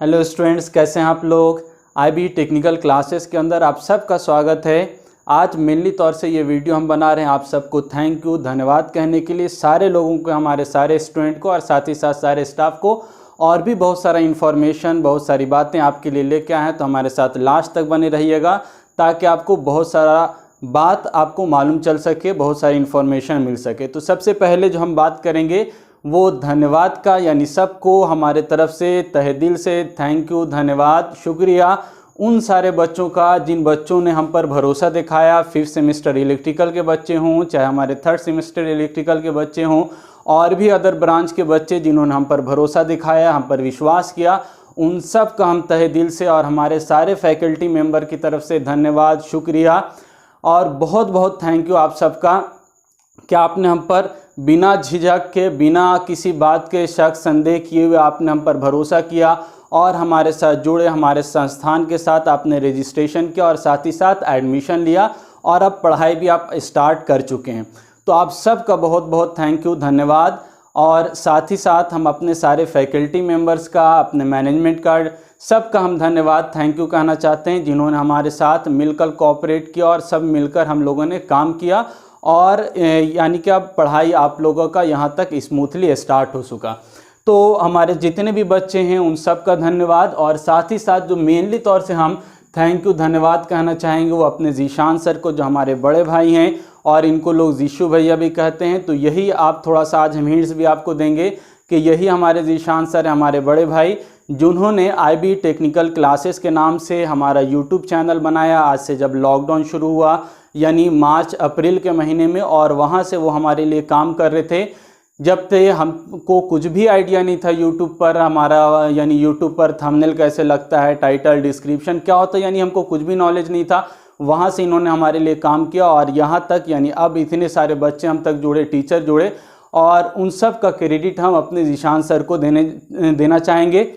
Hello students, कैसे हैं आप लोग। आईबी टेक्निकल क्लासेस के अंदर आप सबका स्वागत है। आज मेनली तौर से ये वीडियो हम बना रहे हैं आप सबको थैंक यू धन्यवाद कहने के लिए, सारे लोगों को, हमारे सारे स्टूडेंट को और साथ ही साथ सारे स्टाफ को। और भी बहुत सारा इन्फॉर्मेशन, बहुत सारी बातें आपके लिए लेके आए हैं, तो हमारे साथ लास्ट तक बने रहिएगा ताकि आपको बहुत सारा बात आपको मालूम चल सके, बहुत सारी इन्फॉर्मेशन मिल सके। तो सबसे पहले जो हम बात करेंगे वो धन्यवाद का, यानी सबको हमारे तरफ से तहे दिल से थैंक यू, धन्यवाद, शुक्रिया उन सारे बच्चों का जिन बच्चों ने हम पर भरोसा दिखाया। 5th सेमेस्टर इलेक्ट्रिकल के बच्चे हों, चाहे हमारे 3rd सेमेस्टर इलेक्ट्रिकल के बच्चे हों, और भी अदर ब्रांच के बच्चे जिन्होंने हम पर भरोसा दिखाया, हम पर विश्वास किया, उन सब का हम तहे दिल से और हमारे सारे फैकल्टी मेंबर की तरफ से धन्यवाद, शुक्रिया और बहुत बहुत थैंक यू आप सबका कि आपने हम पर बिना झिझक के, बिना किसी बात के शक संदेह किए हुए आपने हम पर भरोसा किया और हमारे साथ जुड़े, हमारे संस्थान के साथ आपने रजिस्ट्रेशन किया और साथ ही साथ एडमिशन लिया और अब पढ़ाई भी आप स्टार्ट कर चुके हैं। तो आप सबका बहुत बहुत थैंक यू, धन्यवाद। और साथ ही साथ हम अपने सारे फैकल्टी मेंबर्स का, अपने मैनेजमेंट का, सबका हम धन्यवाद, थैंक यू कहना चाहते हैं जिन्होंने हमारे साथ मिलकर कोऑपरेट किया और सब मिलकर हम लोगों ने काम किया और यानी कि अब पढ़ाई आप लोगों का यहाँ तक स्मूथली स्टार्ट हो चुका। तो हमारे जितने भी बच्चे हैं उन सब का धन्यवाद। और साथ ही साथ जो मेनली तौर से हम थैंक यू धन्यवाद कहना चाहेंगे वो अपने जीशान सर को, जो हमारे बड़े भाई हैं और इनको लोग जीशु भैया भी कहते हैं। तो यही आप थोड़ा सा आज हम हिंट्स भी आपको देंगे कि यही हमारे जीशान सर हैं, हमारे बड़े भाई, जिन्होंने आईबी टेक्निकल क्लासेस के नाम से हमारा यूट्यूब चैनल बनाया। आज से जब लॉकडाउन शुरू हुआ यानी मार्च अप्रैल के महीने में, और वहाँ से वो हमारे लिए काम कर रहे थे। जब थे हमको कुछ भी आइडिया नहीं था यूट्यूब पर हमारा, यानी यूट्यूब पर थंबनेल कैसे लगता है, टाइटल, डिस्क्रिप्शन क्या होता है, यानी हमको कुछ भी नॉलेज नहीं था। वहाँ से इन्होंने हमारे लिए काम किया और यहाँ तक, यानी अब इतने सारे बच्चे हम तक जुड़े, टीचर जुड़े, और उन सब का क्रेडिट हम अपने जीशान सर को देना चाहेंगे।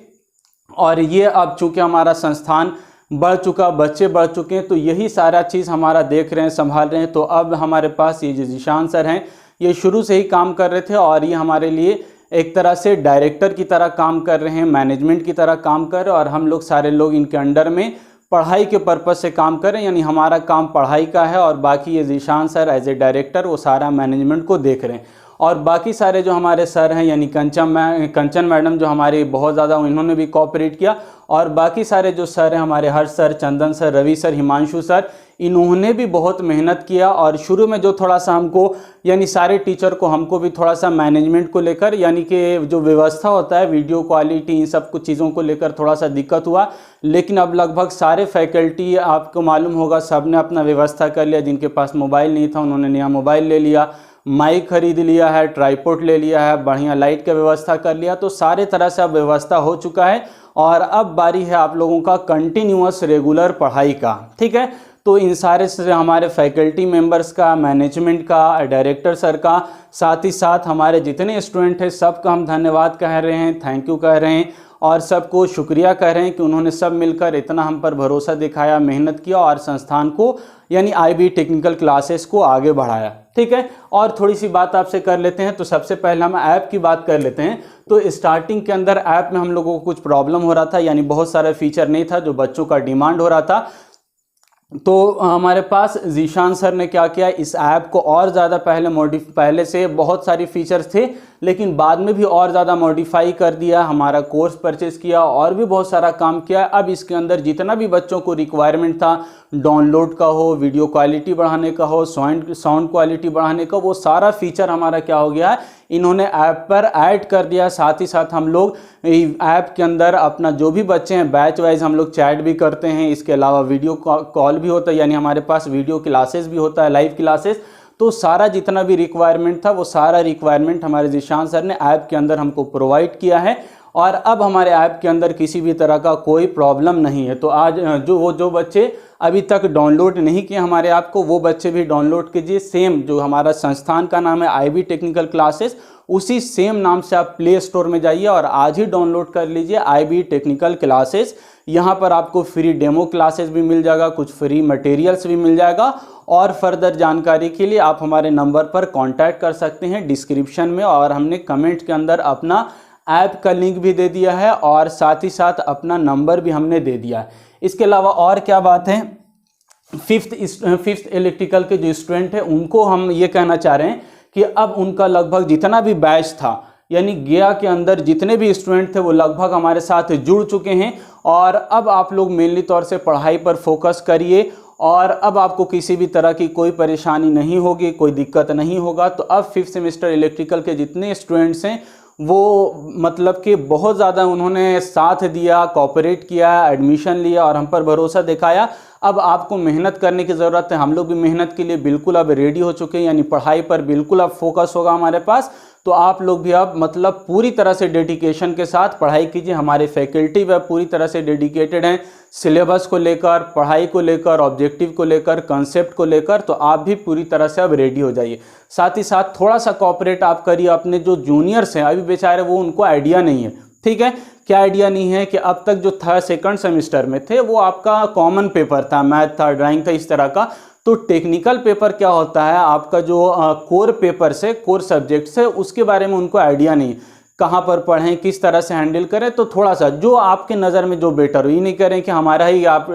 और ये अब चूँकि हमारा संस्थान बढ़ चुका, बच्चे बढ़ चुके हैं, तो यही सारा चीज़ हमारा देख रहे हैं, संभाल रहे हैं। तो अब हमारे पास ये जो जीशान सर हैं ये शुरू से ही काम कर रहे थे और ये हमारे लिए एक तरह से डायरेक्टर की तरह काम कर रहे हैं, मैनेजमेंट की तरह काम कर रहे हैं, और हम लोग सारे लोग इनके अंडर में पढ़ाई के पर्पज़ से काम कर रहे हैं। यानी हमारा काम पढ़ाई का है और बाकी ये Zeeshan sir as a director वो सारा मैनेजमेंट को देख रहे हैं। और बाकी सारे जो हमारे सर हैं, यानी कंचन मैडम जो हमारी बहुत ज़्यादा, इन्होंने भी कोऑपरेट किया। और बाकी सारे जो सर हैं, हमारे Harsh sir, Chandan sir, Ravi sir, Himanshu sir, इन्होंने भी बहुत मेहनत किया। और शुरू में जो थोड़ा सा हमको, यानी सारे टीचर को, हमको भी थोड़ा सा मैनेजमेंट को लेकर, यानी कि जो व्यवस्था होता है, वीडियो क्वालिटी, इन सब कुछ चीज़ों को लेकर थोड़ा सा दिक्कत हुआ। लेकिन अब लगभग सारे फैकल्टी, आपको मालूम होगा, सब ने अपना व्यवस्था कर लिया। जिनके पास मोबाइल नहीं था उन्होंने नया मोबाइल ले लिया, माइक खरीद लिया है, ट्राइपॉड ले लिया है, बढ़िया लाइट का व्यवस्था कर लिया। तो सारे तरह से अब व्यवस्था हो चुका है और अब बारी है आप लोगों का कंटिन्यूअस रेगुलर पढ़ाई का, ठीक है। तो इन सारे से हमारे फैकल्टी मेंबर्स का, मैनेजमेंट का, डायरेक्टर सर का, साथ ही साथ हमारे जितने स्टूडेंट हैं सबका हम धन्यवाद कह रहे हैं, थैंक यू कह रहे हैं और सबको शुक्रिया कह रहे हैं कि उन्होंने सब मिलकर इतना हम पर भरोसा दिखाया, मेहनत किया और संस्थान को, यानी आईबी टेक्निकल क्लासेस को आगे बढ़ाया, ठीक है। और थोड़ी सी बात आपसे कर लेते हैं। तो सबसे पहले हम ऐप की बात कर लेते हैं। तो स्टार्टिंग के अंदर ऐप में हम लोगों को कुछ प्रॉब्लम हो रहा था, यानी बहुत सारा फीचर नहीं था जो बच्चों का डिमांड हो रहा था। तो हमारे पास जीशान सर ने क्या किया, इस ऐप को और ज़्यादा पहले से बहुत सारी फीचर्स थे लेकिन बाद में भी और ज़्यादा मॉडिफाई कर दिया, हमारा कोर्स परचेज़ किया और भी बहुत सारा काम किया। अब इसके अंदर जितना भी बच्चों को रिक्वायरमेंट था, डाउनलोड का हो, वीडियो क्वालिटी बढ़ाने का हो, साउंड क्वालिटी बढ़ाने का, वो सारा फीचर हमारा क्या हो गया है, इन्होंने ऐप पर ऐड कर दिया। साथ ही साथ हम लोग ऐप के अंदर अपना जो भी बच्चे हैं बैच वाइज हम लोग चैट भी करते हैं। इसके अलावा वीडियो कॉल भी होता है, यानी हमारे पास वीडियो क्लासेस भी होता है, लाइव क्लासेस। तो सारा जितना भी रिक्वायरमेंट था वो सारा रिक्वायरमेंट हमारे जीशान सर ने ऐप के अंदर हमको प्रोवाइड किया है और अब हमारे ऐप के अंदर किसी भी तरह का कोई प्रॉब्लम नहीं है। तो आज जो बच्चे अभी तक डाउनलोड नहीं किए हमारे ऐप को, वो बच्चे भी डाउनलोड कीजिए। सेम जो हमारा संस्थान का नाम है आईबी टेक्निकल क्लासेस, उसी सेम नाम से आप प्ले स्टोर में जाइए और आज ही डाउनलोड कर लीजिए आईबी टेक्निकल क्लासेस। यहाँ पर आपको फ्री डेमो क्लासेस भी मिल जाएगा, कुछ फ्री मटेरियल्स भी मिल जाएगा और फर्दर जानकारी के लिए आप हमारे नंबर पर कांटेक्ट कर सकते हैं डिस्क्रिप्शन में, और हमने कमेंट के अंदर अपना ऐप का लिंक भी दे दिया है और साथ ही साथ अपना नंबर भी हमने दे दिया है। इसके अलावा और क्या बात है, फिफ्थ इलेक्ट्रिकल के जो स्टूडेंट हैं उनको हम ये कहना चाह रहे हैं कि अब उनका लगभग जितना भी बैच था, यानी गया के अंदर जितने भी स्टूडेंट थे वो लगभग हमारे साथ जुड़ चुके हैं और अब आप लोग मेनली तौर से पढ़ाई पर फोकस करिए और अब आपको किसी भी तरह की कोई परेशानी नहीं होगी, कोई दिक्कत नहीं होगा। तो अब 5th सेमेस्टर इलेक्ट्रिकल के जितने स्टूडेंट्स हैं वो मतलब कि बहुत ज़्यादा उन्होंने साथ दिया, कोऑपरेट किया, एडमिशन लिया और हम पर भरोसा दिखाया। अब आपको मेहनत करने की ज़रूरत है, हम लोग भी मेहनत के लिए बिल्कुल अब रेडी हो चुके हैं, यानी पढ़ाई पर बिल्कुल अब फोकस होगा हमारे पास। तो आप लोग भी अब मतलब पूरी तरह से डेडिकेशन के साथ पढ़ाई कीजिए। हमारे फैकल्टी वह पूरी तरह से डेडिकेटेड हैं सिलेबस को लेकर, पढ़ाई को लेकर, ऑब्जेक्टिव को लेकर, कंसेप्ट को लेकर। तो आप भी पूरी तरह से अब रेडी हो जाइए। साथ ही साथ थोड़ा सा कोऑपरेट आप करिए अपने जो जूनियर्स हैं, अभी बेचारे वो उनको आइडिया नहीं है, ठीक है। क्या आइडिया नहीं है कि अब तक जो सेकंड सेमेस्टर में थे वो आपका कॉमन पेपर था, मैथ था, ड्राइंग था, इस तरह का। तो टेक्निकल पेपर क्या होता है, आपका जो कोर पेपर से, कोर सब्जेक्ट से, उसके बारे में उनको आइडिया नहीं, कहाँ पर पढ़ें, किस तरह से हैंडल करें। तो थोड़ा सा जो आपके नज़र में जो बेटर हो, ये नहीं करें कि हमारा ही आप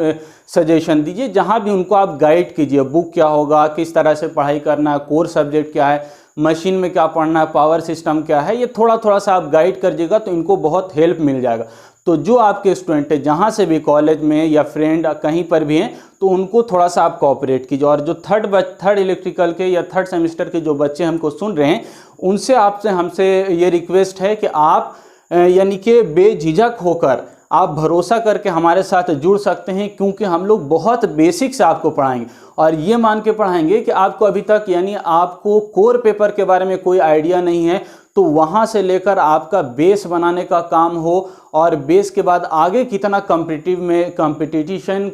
सजेशन दीजिए, जहाँ भी उनको आप गाइड कीजिए, बुक क्या होगा, किस तरह से पढ़ाई करना है, कोर सब्जेक्ट क्या है, मशीन में क्या पढ़ना है, पावर सिस्टम क्या है, ये थोड़ा थोड़ा सा आप गाइड कर दीजिएगा तो इनको बहुत हेल्प मिल जाएगा। तो जो आपके स्टूडेंट है जहाँ से भी, कॉलेज में या फ्रेंड कहीं पर भी हैं, तो उनको थोड़ा सा आप कोऑपरेट कीजिए। और जो थर्ड इलेक्ट्रिकल के या थर्ड सेमेस्टर के जो बच्चे हमको सुन रहे हैं, उनसे हमसे ये रिक्वेस्ट है कि आप यानी कि बेझिझक होकर आप भरोसा करके हमारे साथ जुड़ सकते हैं, क्योंकि हम लोग बहुत बेसिक से आपको पढ़ाएंगे और ये मान के पढ़ाएंगे कि आपको अभी तक, यानी आपको कोर पेपर के बारे में कोई आइडिया नहीं है, तो वहाँ से लेकर आपका बेस बनाने का काम हो और बेस के बाद आगे कितना कंपटीशन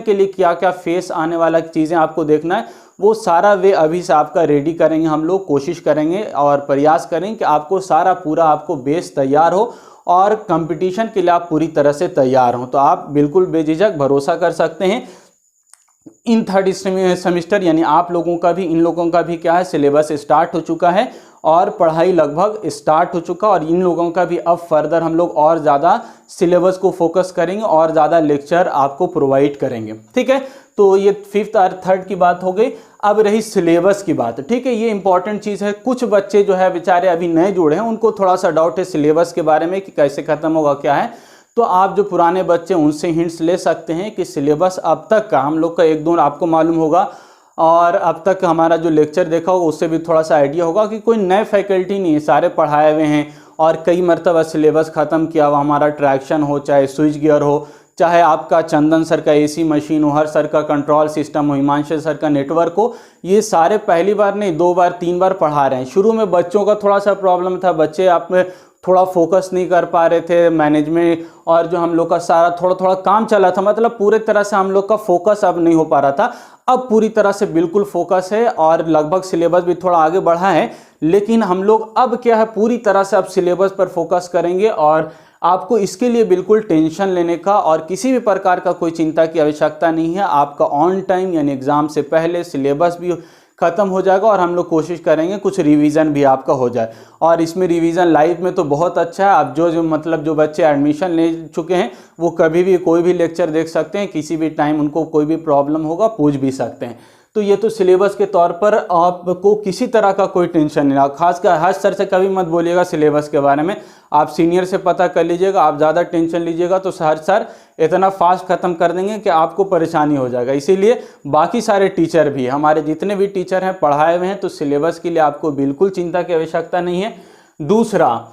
के लिए क्या क्या फेस आने वाला चीज़ें आपको देखना है, वो सारा वे अभी से आपका रेडी करेंगे। हम लोग कोशिश करेंगे और प्रयास करेंगे कि आपको सारा पूरा आपको बेस तैयार हो और कंपटीशन के लिए आप पूरी तरह से तैयार हों। तो आप बिल्कुल बेझिझक भरोसा कर सकते हैं। इन थर्ड सेमेस्टर यानी आप लोगों का भी, इन लोगों का भी क्या है, सिलेबस स्टार्ट हो चुका है और पढ़ाई लगभग स्टार्ट हो चुका, और इन लोगों का भी अब फर्दर हम लोग और ज़्यादा सिलेबस को फोकस करेंगे और ज़्यादा लेक्चर आपको प्रोवाइड करेंगे, ठीक है। तो ये 5th और 3rd की बात हो गई। अब रही सिलेबस की बात, ठीक है। ये इंपॉर्टेंट चीज़ है। कुछ बच्चे जो है बेचारे अभी नए जुड़े हैं, उनको थोड़ा सा डाउट है सिलेबस के बारे में कि कैसे ख़त्म होगा, क्या है। तो आप जो पुराने बच्चे उनसे हिंट्स ले सकते हैं कि सिलेबस अब तक का हम लोग का 1-2 आपको मालूम होगा और अब तक हमारा जो लेक्चर देखा होगा उससे भी थोड़ा सा आइडिया होगा कि कोई नए फैकल्टी नहीं है, सारे पढ़ाए हुए हैं और कई मरतबा सिलेबस ख़त्म किया हुआ। हमारा ट्रैक्शन हो, चाहे स्विच गियर हो, चाहे आपका चंदन सर का एसी मशीन हो, हर सर का कंट्रोल सिस्टम हो, हिमांशु सर का नेटवर्क हो, ये सारे पहली बार नहीं 2 बार 3 बार पढ़ा रहे हैं। शुरू में बच्चों का थोड़ा सा प्रॉब्लम था, बच्चे आप में थोड़ा फोकस नहीं कर पा रहे थे, मैनेजमेंट और जो हम लोग का सारा थोड़ा थोड़ा काम चला था, मतलब पूरे तरह से हम लोग का फोकस अब नहीं हो पा रहा था। अब पूरी तरह से बिल्कुल फोकस है और लगभग सिलेबस भी थोड़ा आगे बढ़ा है, लेकिन हम लोग अब क्या है पूरी तरह से अब सिलेबस पर फोकस करेंगे और आपको इसके लिए बिल्कुल टेंशन लेने का और किसी भी प्रकार का कोई चिंता की आवश्यकता नहीं है। आपका ऑन टाइम यानी एग्ज़ाम से पहले सिलेबस भी ख़त्म हो जाएगा और हम लोग कोशिश करेंगे कुछ रिवीजन भी आपका हो जाए। और इसमें रिवीजन लाइव में तो बहुत अच्छा है। आप जो बच्चे एडमिशन ले चुके हैं वो कभी भी कोई भी लेक्चर देख सकते हैं, किसी भी टाइम उनको कोई भी प्रॉब्लम होगा पूछ भी सकते हैं। तो ये तो सिलेबस के तौर पर आपको किसी तरह का कोई टेंशन नहीं, खासकर हर्ष सर से कभी मत बोलिएगा सिलेबस के बारे में, आप सीनियर से पता कर लीजिएगा। आप ज़्यादा टेंशन लीजिएगा तो हर्ष सर इतना फास्ट ख़त्म कर देंगे कि आपको परेशानी हो जाएगा। इसीलिए बाकी सारे टीचर भी, हमारे जितने भी टीचर हैं पढ़ाए हुए हैं, तो सिलेबस के लिए आपको बिल्कुल चिंता की आवश्यकता नहीं है। दूसरा,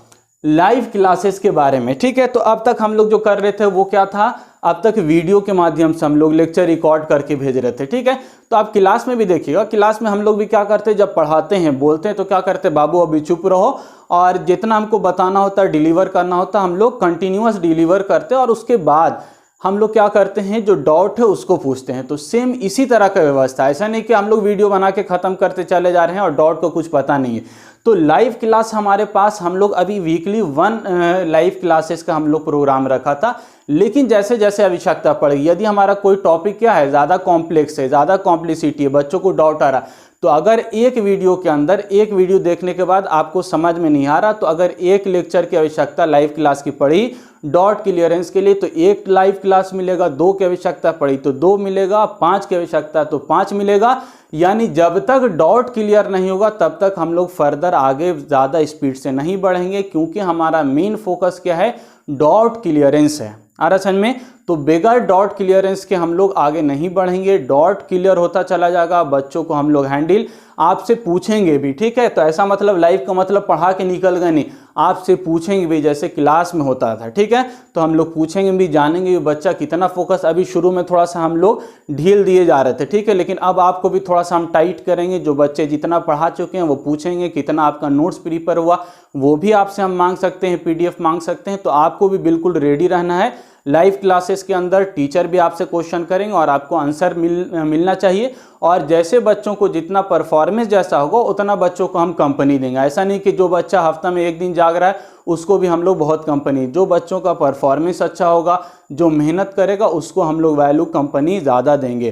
लाइव क्लासेस के बारे में, ठीक है। तो अब तक हम लोग जो कर रहे थे वो क्या था, अब तक वीडियो के माध्यम से हम लोग लेक्चर रिकॉर्ड करके भेज रहे थे, ठीक है। तो आप क्लास में भी देखिएगा, क्लास में हम लोग भी क्या करते हैं, जब पढ़ाते हैं बोलते हैं तो क्या करते हैं, बाबू अभी चुप रहो, और जितना हमको बताना होता है, डिलीवर करना होता है, हम लोग कंटिन्यूअस डिलीवर करते हैं और उसके बाद हम लोग क्या करते हैं, जो डाउट है उसको पूछते हैं। तो सेम इसी तरह का व्यवस्था है, ऐसा नहीं कि हम लोग वीडियो बना के ख़त्म करते चले जा रहे हैं और डाउट को कुछ पता नहीं है। तो लाइव क्लास हमारे पास, हम लोग अभी वीकली 1 लाइव क्लासेस का हम लोग प्रोग्राम रखा था, लेकिन जैसे जैसे आवश्यकता पड़ेगी, यदि हमारा कोई टॉपिक क्या है ज़्यादा कॉम्प्लेक्स है, ज़्यादा कॉम्प्लिसिटी है, बच्चों को डाउट आ रहा है, तो अगर एक वीडियो के अंदर, एक वीडियो देखने के बाद आपको समझ में नहीं आ रहा, तो अगर एक लेक्चर की आवश्यकता लाइव क्लास की पड़ी डॉट क्लियरेंस के लिए तो एक लाइव क्लास मिलेगा, 2 की आवश्यकता पड़ी तो 2 मिलेगा, 5 की आवश्यकता तो 5 मिलेगा। यानी जब तक डॉट क्लियर नहीं होगा तब तक हम लोग फर्दर आगे ज़्यादा स्पीड से नहीं बढ़ेंगे, क्योंकि हमारा मेन फोकस क्या है, डॉट क्लियरेंस है। आ रहा समझ में? तो बगैर डॉट क्लियरेंस के हम लोग आगे नहीं बढ़ेंगे। डॉट क्लियर होता चला जाएगा, बच्चों को हम लोग हैंडल आपसे पूछेंगे भी, ठीक है। तो ऐसा मतलब लाइव का मतलब पढ़ा के निकल गए नहीं, आपसे पूछेंगे भी, जैसे क्लास में होता था, ठीक है। तो हम लोग पूछेंगे भी, जानेंगे भी बच्चा कितना फोकस। अभी शुरू में थोड़ा सा हम लोग ढील दिए जा रहे थे, ठीक है, लेकिन अब आपको भी थोड़ा सा हम टाइट करेंगे। जो बच्चे जितना पढ़ा चुके हैं वो पूछेंगे, कितना आपका नोट्स प्रिपेयर हुआ वो भी आपसे हम मांग सकते हैं, PDF मांग सकते हैं। तो आपको भी बिल्कुल रेडी रहना है। लाइव क्लासेस के अंदर टीचर भी आपसे क्वेश्चन करेंगे और आपको आंसर मिलना चाहिए। और जैसे बच्चों को जितना परफॉर्मेंस जैसा होगा उतना बच्चों को हम कंपनी देंगे। ऐसा नहीं कि जो बच्चा हफ्ता में 1 दिन जाग रहा है उसको भी हम लोग बहुत कंपनी। जो बच्चों का परफॉर्मेंस अच्छा होगा, जो मेहनत करेगा, उसको हम लोग वैल्यू कंपनी ज़्यादा देंगे।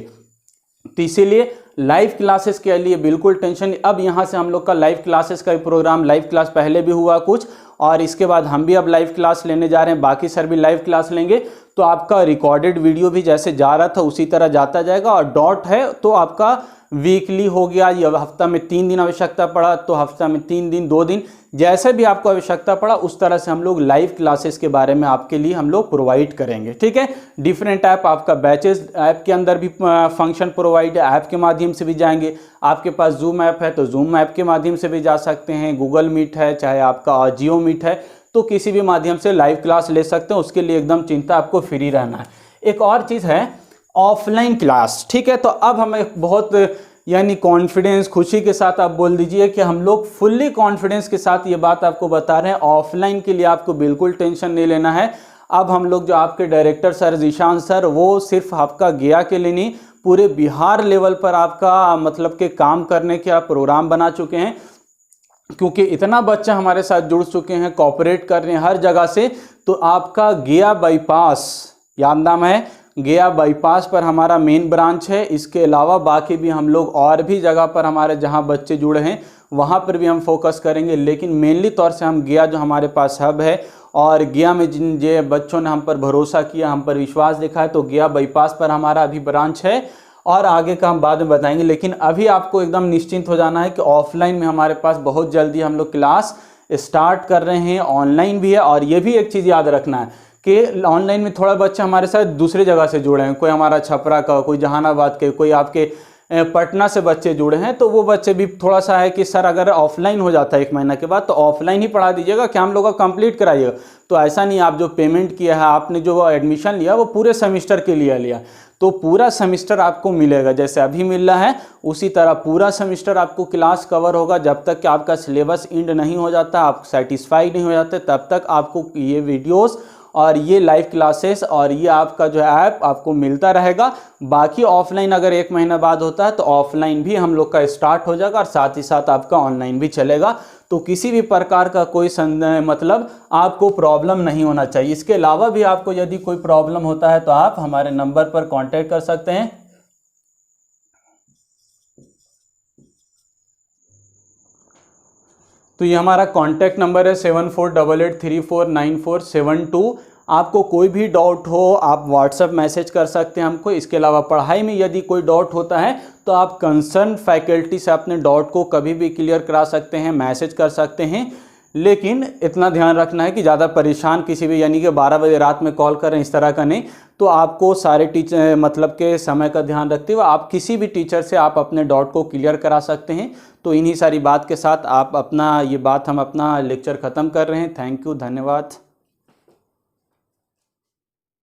तो इसीलिए लाइव क्लासेस के लिए बिल्कुल टेंशन नहीं। अब यहाँ से हम लोग का लाइव क्लासेस का प्रोग्राम, लाइव क्लास पहले भी हुआ कुछ, और इसके बाद हम भी अब लाइव क्लास लेने जा रहे हैं। बाकी सर भी लाइव क्लास लेंगे, तो आपका रिकॉर्डेड वीडियो भी जैसे जा रहा था उसी तरह जाता जाएगा। और डॉट है तो आपका वीकली हो गया, या हफ्ता में 3 दिन आवश्यकता पड़ा तो हफ्ता में 3 दिन, 2 दिन, जैसे भी आपको आवश्यकता पड़ा उस तरह से हम लोग लाइव क्लासेस के बारे में आपके लिए हम लोग प्रोवाइड करेंगे, ठीक है। डिफरेंट ऐप, आपका बैचेस ऐप के अंदर भी फंक्शन प्रोवाइड है, ऐप के माध्यम से भी जाएंगे। आपके पास जूम ऐप है तो जूम ऐप के माध्यम से भी जा सकते हैं। गूगल मीट है, चाहे आपका जियो मीट है, तो किसी भी माध्यम से लाइव क्लास ले सकते हैं। उसके लिए एकदम चिंता आपको फ्री रहना है। एक और चीज़ है ऑफलाइन क्लास, ठीक है। तो अब हमें बहुत यानी कॉन्फिडेंस, खुशी के साथ आप बोल दीजिए कि हम लोग फुल्ली कॉन्फिडेंस के साथ ये बात आपको बता रहे हैं, ऑफलाइन के लिए आपको बिल्कुल टेंशन नहीं लेना है। अब हम लोग जो आपके डायरेक्टर सर जीशान सर, वो सिर्फ आपका गया के लिए नहीं, पूरे बिहार लेवल पर आपका मतलब के काम करने के आप प्रोग्राम बना चुके हैं। क्योंकि इतना बच्चा हमारे साथ जुड़ चुके हैं, कोऑपरेट कर रहे हैं हर जगह से। तो आपका गया बाईपास, याद नाम है, गया बाईपास पर हमारा मेन ब्रांच है। इसके अलावा बाकी भी हम लोग और भी जगह पर हमारे जहां बच्चे जुड़े हैं वहां पर भी हम फोकस करेंगे। लेकिन मेनली तौर से हम गया जो हमारे पास हब है, और गया में जिन जे बच्चों ने हम पर भरोसा किया, हम पर विश्वास दिखाया, तो गया बाईपास पर हमारा अभी ब्रांच है। और आगे का हम बाद में बताएंगे। लेकिन अभी आपको एकदम निश्चिंत हो जाना है कि ऑफलाइन में हमारे पास बहुत जल्दी हम लोग क्लास स्टार्ट कर रहे हैं, ऑनलाइन भी है। और ये भी एक चीज़ याद रखना है कि ऑनलाइन में थोड़ा बच्चे हमारे साथ दूसरे जगह से जुड़े हैं, कोई हमारा छपरा का, कोई जहानाबाद के, कोई आपके पटना से बच्चे जुड़े हैं। तो वो बच्चे भी थोड़ा सा है कि सर अगर ऑफलाइन हो जाता है 1 महीना के बाद तो ऑफलाइन ही पढ़ा दीजिएगा, क्या हम लोग का कंप्लीट कराइएगा। तो ऐसा नहीं, आप जो पेमेंट किया है, आपने जो एडमिशन लिया वो पूरे सेमिस्टर के लिए लिया, तो पूरा सेमिस्टर आपको मिलेगा। जैसे अभी मिल रहा है उसी तरह पूरा सेमिस्टर आपको क्लास कवर होगा। जब तक कि आपका सिलेबस एंड नहीं हो जाता, आप सेटिस्फाइड नहीं हो जाते, तब तक आपको ये वीडियोस और ये लाइव क्लासेस और ये आपका जो ऐप आपको मिलता रहेगा। बाकी ऑफलाइन अगर 1 महीना बाद होता है तो ऑफलाइन भी हम लोग का स्टार्ट हो जाएगा, और साथ ही साथ आपका ऑनलाइन भी चलेगा। तो किसी भी प्रकार का कोई मतलब आपको प्रॉब्लम नहीं होना चाहिए। इसके अलावा भी आपको यदि कोई प्रॉब्लम होता है तो आप हमारे नंबर पर कांटेक्ट कर सकते हैं। तो ये हमारा कांटेक्ट नंबर है 7488349472। आपको कोई भी डाउट हो आप व्हाट्सएप मैसेज कर सकते हैं हमको। इसके अलावा पढ़ाई में यदि कोई डाउट होता है तो आप कंसर्न फैकल्टी से अपने डाउट को कभी भी क्लियर करा सकते हैं, मैसेज कर सकते हैं। लेकिन इतना ध्यान रखना है कि ज़्यादा परेशान किसी भी यानी कि 12 बजे रात में कॉल करें इस तरह का नहीं। तो आपको सारे टीचर मतलब के समय का ध्यान रखते हुए आप किसी भी टीचर से आप अपने डाउट को क्लियर करा सकते हैं। तो इन्हीं सारी बात के साथ आप अपना ये बात हम अपना लेक्चर ख़त्म कर रहे हैं। थैंक यू, धन्यवाद।